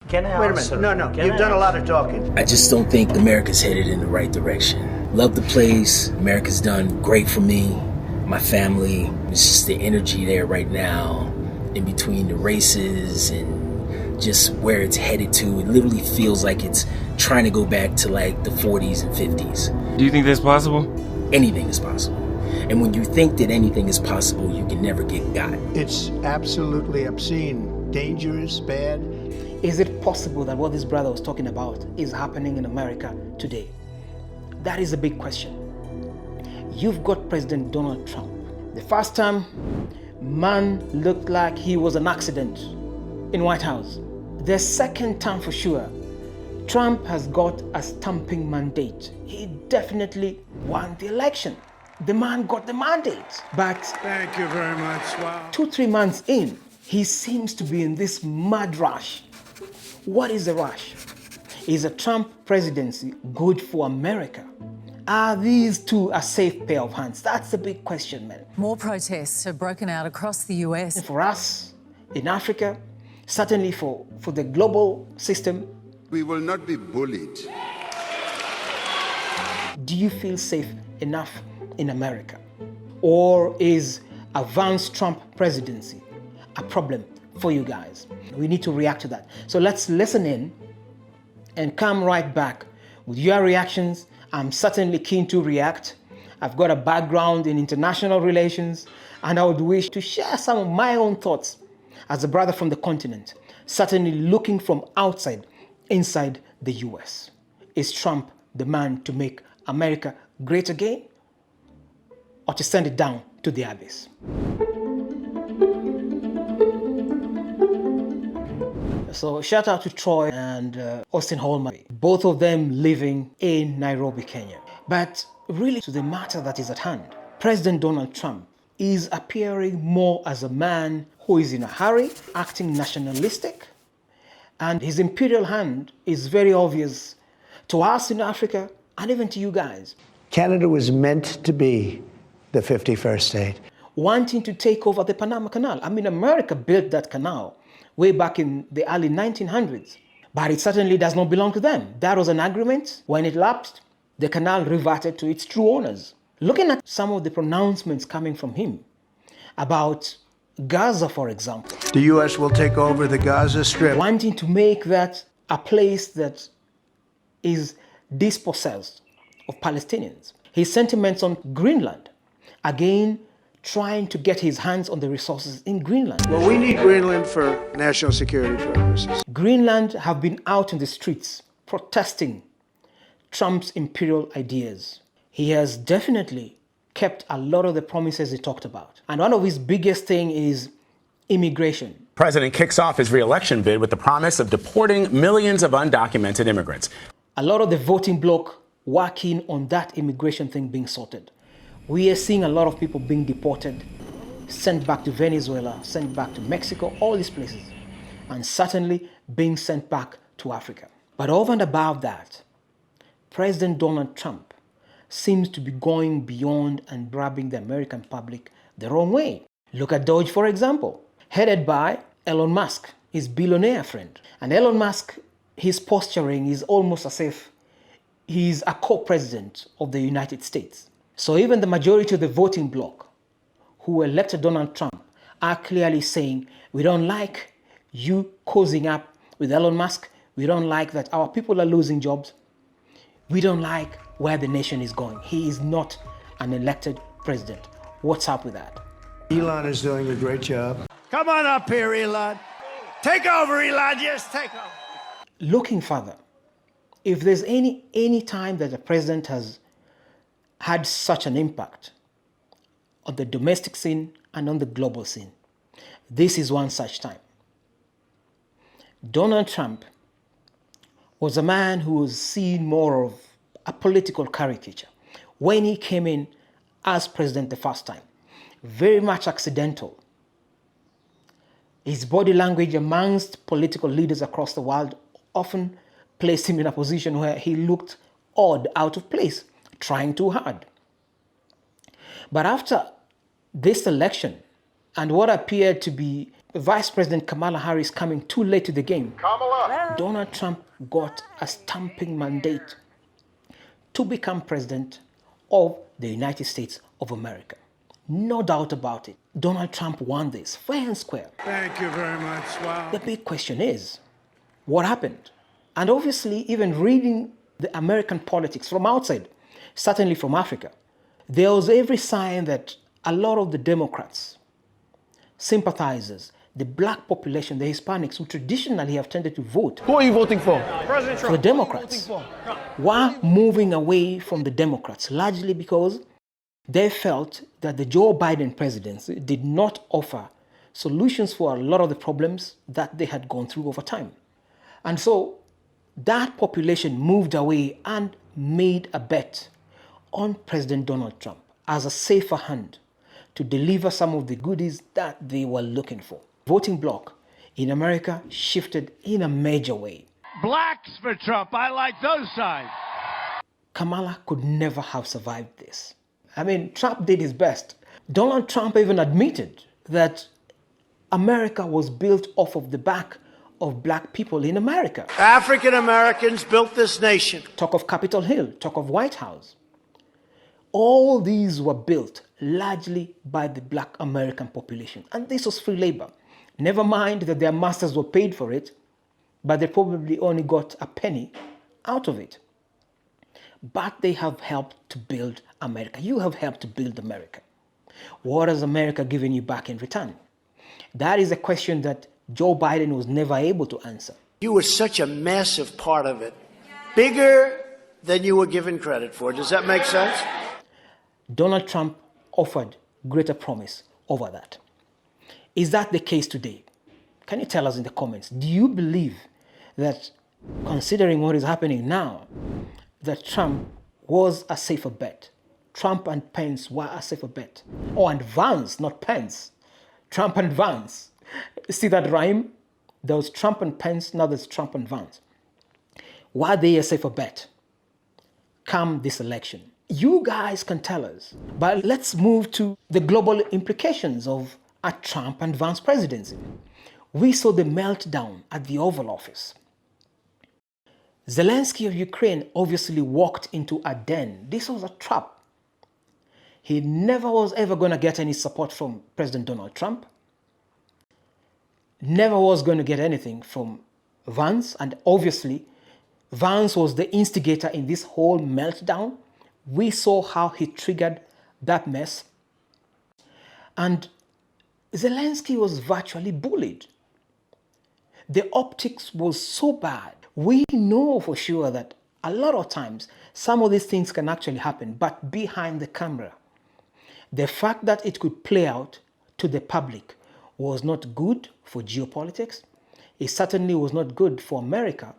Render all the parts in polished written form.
Can I Wait a answer? minute. No. You've done a lot of talking. I just don't think America's headed in the right direction. Love the place. America's done great for me, my family. It's just the energy there right now in between the races and just where it's headed to. It literally feels like it's trying to go back to like the 40s and 50s. Do you think that's possible? Anything is possible. And when you think that anything is possible, you can never get got. It's absolutely obscene, dangerous, bad. Is it possible that what this brother was talking about is happening in America today? That is a big question. You've got President Donald Trump. The first time, man looked like he was an accident in White House. The second time for sure, Trump has got a stamping mandate. He definitely won the election. The man got the mandate. But Thank you very much. Wow. 2-3 months in, he seems to be in this mad rush. What is the rush? Is a Trump presidency good for America? Are these two a safe pair of hands? That's the big question, man. More protests have broken out across the US. For us in Africa, certainly for the global system, We will not be bullied. do you feel safe enough in America? Or is a Vance Trump presidency a problem for you guys? We need to react to that. So let's listen in and come right back with your reactions. I'm certainly keen to react. I've got a background in international relations, and I would wish to share some of my own thoughts as a brother from the continent, certainly looking from outside, inside the US. Is Trump the man to make America great again, or to send it down to the abyss? So shout out to Troy and Austin Holman, both of them living in Nairobi, Kenya. But really to the matter that is at hand, President Donald Trump is appearing more as a man who is in a hurry, acting nationalistic, and his imperial hand is very obvious to us in Africa and even to you guys. Canada was meant to be the 51st state. Wanting to take over the Panama Canal. I mean, America built that canal way back in the early 1900s, but it certainly does not belong to them. That was an agreement. When it lapsed, the canal reverted to its true owners. Looking at some of the pronouncements coming from him about Gaza, for example. The U.S. will take over the Gaza Strip. Wanting to make that a place that is dispossessed of Palestinians. His sentiments on Greenland, again, trying to get his hands on the resources in Greenland. Well, we need Greenland for national security purposes. Greenland have been out in the streets protesting Trump's imperial ideas. He has definitely kept a lot of the promises he talked about. And one of his biggest thing is immigration. President kicks off his re-election bid with the promise of deporting millions of undocumented immigrants. A lot of the voting bloc working on that immigration thing being sorted. We are seeing a lot of people being deported, sent back to Venezuela, sent back to Mexico, all these places, and certainly being sent back to Africa. But over and above that, President Donald Trump seems to be going beyond and grabbing the American public the wrong way. Look at Doge, for example, headed by Elon Musk, his billionaire friend. And Elon Musk, his posturing is almost as if he's a co-president of the United States. So even the majority of the voting bloc who elected Donald Trump are clearly saying, we don't like you cozying up with Elon Musk. We don't like that our people are losing jobs. We don't like where the nation is going. He is not an elected president. What's up with that? Elon is doing a great job. Come on up here, Elon. Take over, Elon. Just take over. Looking further, if there's any time that a president has had such an impact on the domestic scene and on the global scene, this is one such time. Donald Trump was a man who was seen more of a political caricature when he came in as president the first time. Very much accidental. His body language amongst political leaders across the world often placed him in a position where he looked odd, out of place, trying too hard. But after this election and what appeared to be Vice President Kamala Harris coming too late to the game, Donald Trump got a stamping mandate to become president of the United States of America. No doubt about it. Donald Trump won this fair and square. Thank you very much. Wow. The big question is, what happened? And obviously, even reading the American politics from outside, certainly from Africa, there was every sign that a lot of the Democrats, sympathizers, the black population, the Hispanics, who traditionally have tended to vote Who are you voting for? President for Trump. the Democrats, were moving away from the Democrats, largely because they felt that the Joe Biden presidency did not offer solutions for a lot of the problems that they had gone through over time. And so that population moved away and made a bet on President Donald Trump as a safer hand to deliver some of the goodies that they were looking for. Voting bloc in America shifted in a major way. Blacks for Trump. I like those sides. Kamala could never have survived this. I mean, Trump did his best. Donald Trump even admitted that America was built off of the back of black people in America. African Americans built this nation. Talk of Capitol Hill, talk of White House. All these were built largely by the black American population. And this was free labor. Never mind that their masters were paid for it, but they probably only got a penny out of it. But they have helped to build America. You have helped to build America. What has America given you back in return? That is a question that Joe Biden was never able to answer. You were such a massive part of it. Bigger than you were given credit for. Does that make sense? Donald Trump offered greater promise over that. Is that the case today? Can you tell us in the comments? Do you believe that, considering what is happening now, that Trump was a safer bet? Trump and Pence were a safer bet. Oh, and Vance, not Pence. Trump and Vance. See that rhyme? There was Trump and Pence, now there's Trump and Vance. Were they a safer bet come this election? You guys can tell us. But let's move to the global implications of a Trump and Vance presidency. We saw the meltdown at the Oval Office. Zelensky of Ukraine obviously walked into a den. This was a trap. He never was ever going to get any support from President Donald Trump. Never was going to get anything from Vance. And obviously, Vance was the instigator in this whole meltdown. We saw how he triggered that mess. And Zelensky was virtually bullied. The optics was so bad. We know for sure that a lot of times some of these things can actually happen, but behind the camera. The fact that it could play out to the public was not good for geopolitics. It certainly was not good for America,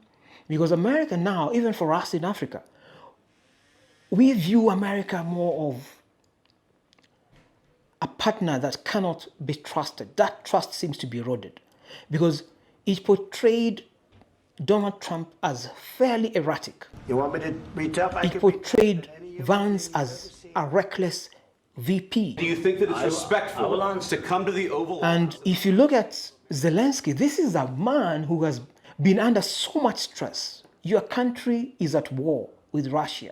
because America now, even for us in Africa, we view America more of a partner that cannot be trusted. That trust seems to be eroded because it portrayed Donald Trump as fairly erratic. You want me to retell? It portrayed Vance as a reckless VP. Do you think that it's respectful to come to the Oval And if you look at Zelensky, this is a man who has been under so much stress. Your country is at war with Russia.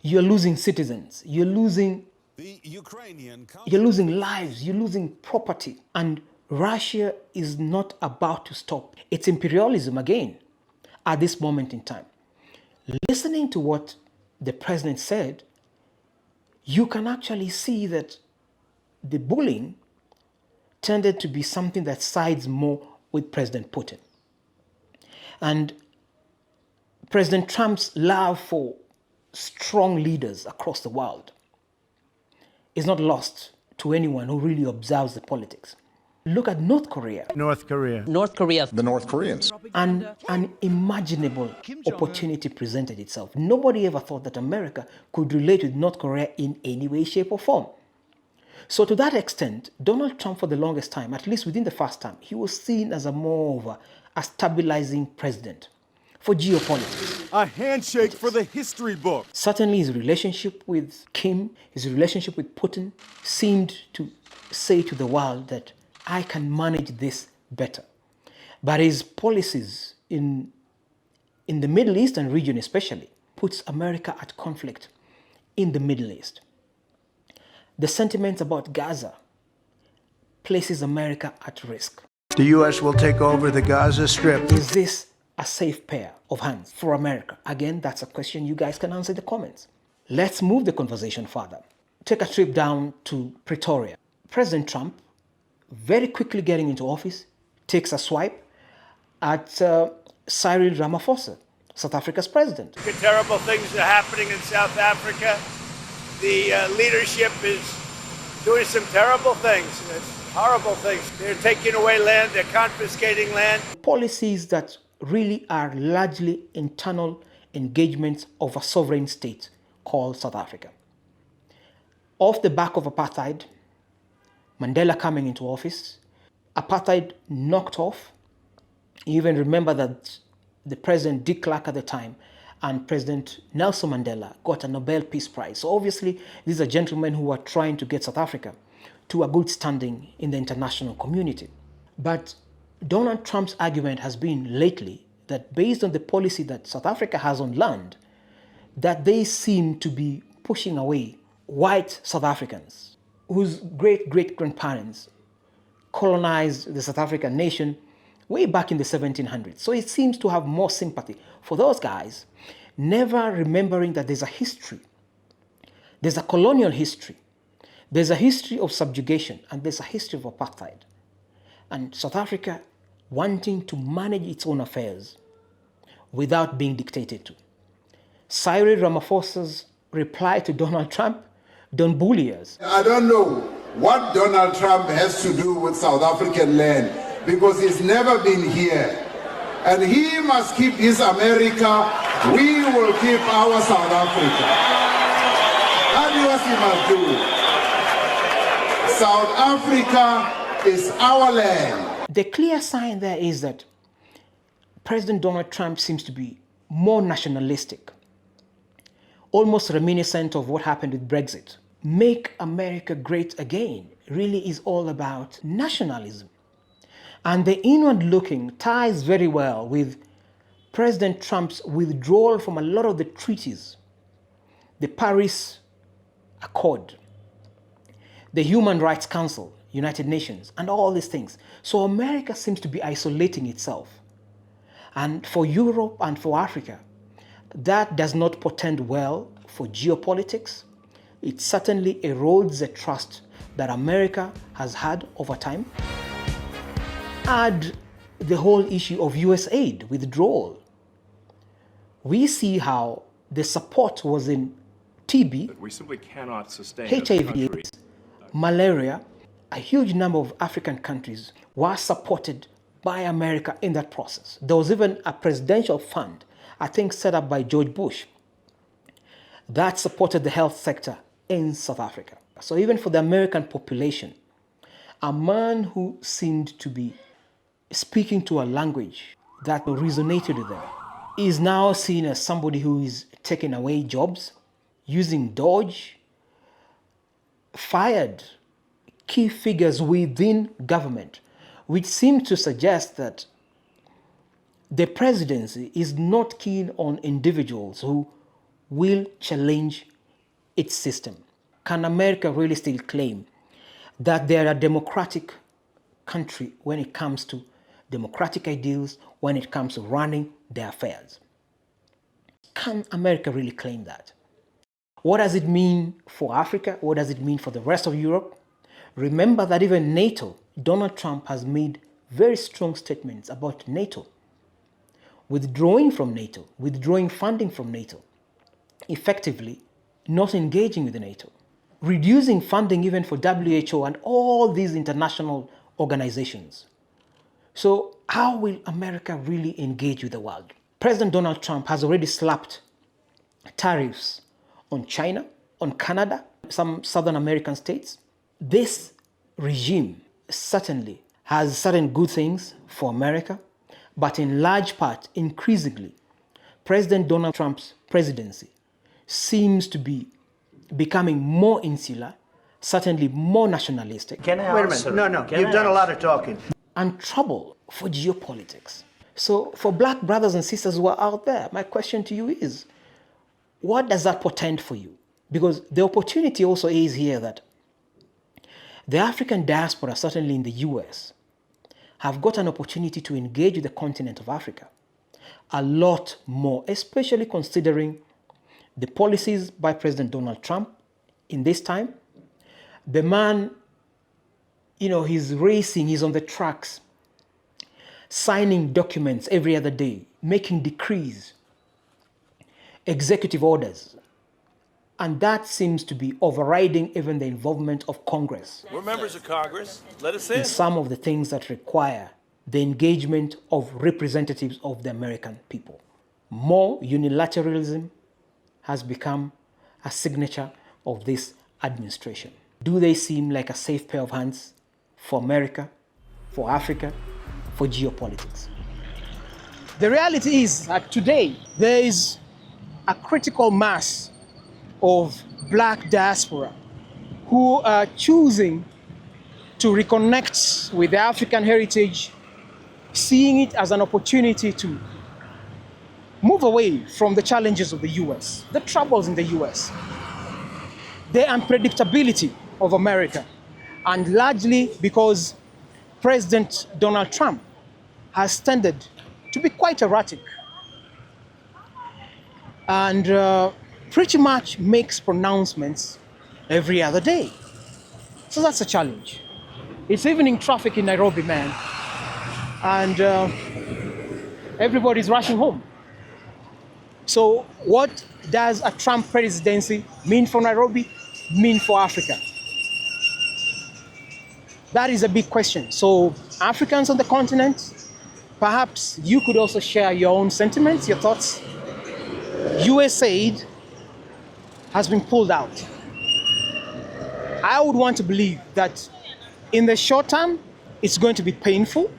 You're losing citizens. You're losing lives. You're losing property. And Russia is not about to stop. It's imperialism again at this moment in time. Listening to what the president said, you can actually see that the bullying tended to be something that sides more with President Putin. And President Trump's love for strong leaders across the world is not lost to anyone who really observes the politics. Look at North Korea. North Korea. North Korea. The North Koreans. And an unimaginable opportunity presented itself. Nobody ever thought that America could relate with North Korea in any way, shape, or form. So to that extent, Donald Trump, for the longest time, at least within the first time, he was seen as a more of a stabilizing president for geopolitics. A handshake for the history book. Certainly his relationship with Kim, his relationship with Putin, seemed to say to the world that I can manage this better. But his policies in the Middle Eastern region especially puts America at conflict in the Middle East. The sentiments about Gaza places America at risk. The U.S. will take over the Gaza Strip. Is this a safe pair of hands for America? Again, that's a question you guys can answer in the comments. Let's move the conversation further. Take a trip down to Pretoria. President Trump, very quickly getting into office, takes a swipe at Cyril Ramaphosa, South Africa's president. Terrible things are happening in South Africa. The leadership is doing some terrible things. It's horrible things. They're taking away land, they're confiscating land. Policies that really are largely internal engagements of a sovereign state called South Africa. Off the back of apartheid, Mandela coming into office, apartheid knocked off. You even remember that the president, de Klerk at the time, and President Nelson Mandela got a Nobel Peace Prize. So obviously, these are gentlemen who are trying to get South Africa to a good standing in the international community. But Donald Trump's argument has been lately that based on the policy that South Africa has on land, that they seem to be pushing away white South Africans whose great-great-grandparents colonized the South African nation way back in the 1700s. So it seems to have more sympathy for those guys, never remembering that there's a history. There's a colonial history. There's a history of subjugation, and there's a history of apartheid. And South Africa wanting to manage its own affairs without being dictated to. Cyril Ramaphosa's reply to Donald Trump, don't bully us. I don't know what Donald Trump has to do with South African land because he's never been here. And he must keep his America, we will keep our South Africa. That's what he must do. South Africa is our land. The clear sign there is that President Donald Trump seems to be more nationalistic, almost reminiscent of what happened with Brexit. Make America great again really is all about nationalism. And the inward looking ties very well with President Trump's withdrawal from a lot of the treaties, the Paris Accord, the Human Rights Council, United Nations, and all these things. So America seems to be isolating itself. And for Europe and for Africa, that does not portend well for geopolitics. It certainly erodes the trust that America has had over time. Add the whole issue of US aid withdrawal. We see how the support was in TB, we simply cannot sustain HIV, malaria. A huge number of African countries were supported by America in that process. There was even a presidential fund, I think set up by George Bush, that supported the health sector in South Africa. So even for the American population, a man who seemed to be speaking to a language that resonated with them is now seen as somebody who is taking away jobs, using Doge, fired key figures within government, which seems to suggest that the presidency is not keen on individuals who will challenge its system. Can America really still claim that they're a democratic country when it comes to democratic ideals, when it comes to running their affairs? Can America really claim that? What does it mean for Africa? What does it mean for the rest of Europe? Remember that even NATO, Donald Trump has made very strong statements about NATO. Withdrawing from NATO, withdrawing funding from NATO, effectively not engaging with NATO, reducing funding even for WHO and all these international organizations. So how will America really engage with the world? President Donald Trump has already slapped tariffs on China, on Canada, some Southern American states. This regime certainly has certain good things for America, but in large part, increasingly, President Donald Trump's presidency seems to be becoming more insular, certainly more nationalistic. Wait a minute. No. You've done a lot of talking. And trouble for geopolitics. So for black brothers and sisters who are out there, my question to you is, what does that portend for you? Because the opportunity also is here that the African diaspora, certainly in the US, have got an opportunity to engage with the continent of Africa a lot more, especially considering the policies by President Donald Trump in this time. The man, he's racing, he's on the tracks, signing documents every other day, making decrees, executive orders. And that seems to be overriding even the involvement of Congress. We're members of Congress. Let us in. In some of the things that require the engagement of representatives of the American people. More unilateralism has become a signature of this administration. Do they seem like a safe pair of hands for America, for Africa, for geopolitics? The reality is that today there is a critical mass of black diaspora who are choosing to reconnect with the African heritage, seeing it as an opportunity to move away from the challenges of the US, the troubles in the US, the unpredictability of America, and largely because President Donald Trump has tended to be quite erratic and pretty much makes pronouncements every other day. So that's a challenge. It's evening traffic in Nairobi, man, and everybody's rushing home. So what does a Trump presidency mean for Nairobi, mean for Africa? That is a big question. So Africans on the continent, perhaps you could also share your own sentiments, your thoughts. US aid has been pulled out. I would want to believe that in the short term, it's going to be painful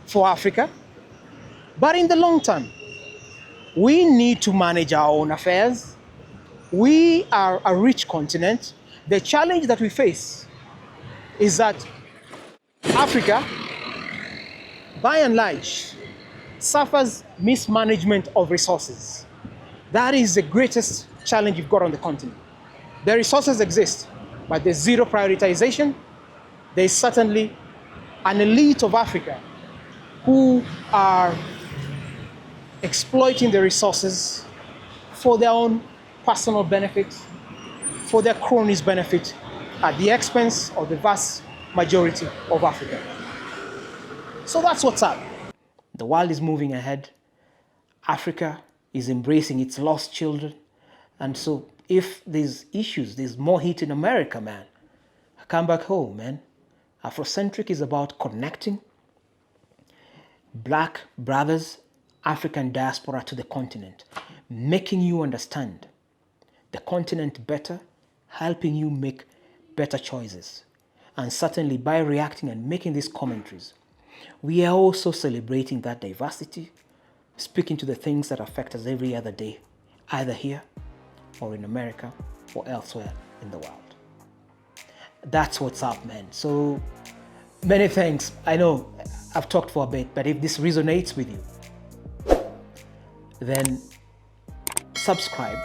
for Africa. But in the long term, we need to manage our own affairs. We are a rich continent. The challenge that we face is that Africa, by and large, suffers mismanagement of resources. That is the greatest challenge you've got on the continent. The resources exist, but there's zero prioritization. There's certainly an elite of Africa who are exploiting the resources for their own personal benefit, for their cronies' benefit, at the expense of the vast majority of Africa. So that's what's up. The world is moving ahead. Africa is embracing its lost children. And so if there's issues, there's more heat in America, man, come back home, man. Afrocentric is about connecting black brothers, African diaspora to the continent, making you understand the continent better, helping you make better choices. And certainly by reacting and making these commentaries, we are also celebrating that diversity, speaking to the things that affect us every other day, either here or in America or elsewhere in the world. That's what's up, man. So many thanks. I know I've talked for a bit, but if this resonates with you, then subscribe,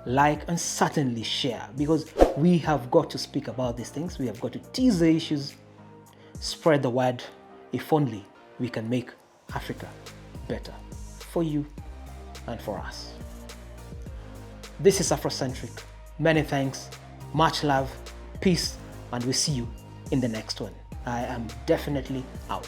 like, and certainly share, because we have got to speak about these things. We have got to tease the issues, spread the word. If only we can make Africa better for you and for us. This is Afrocentric. Many thanks, much love, peace, and we'll see you in the next one. I am definitely out.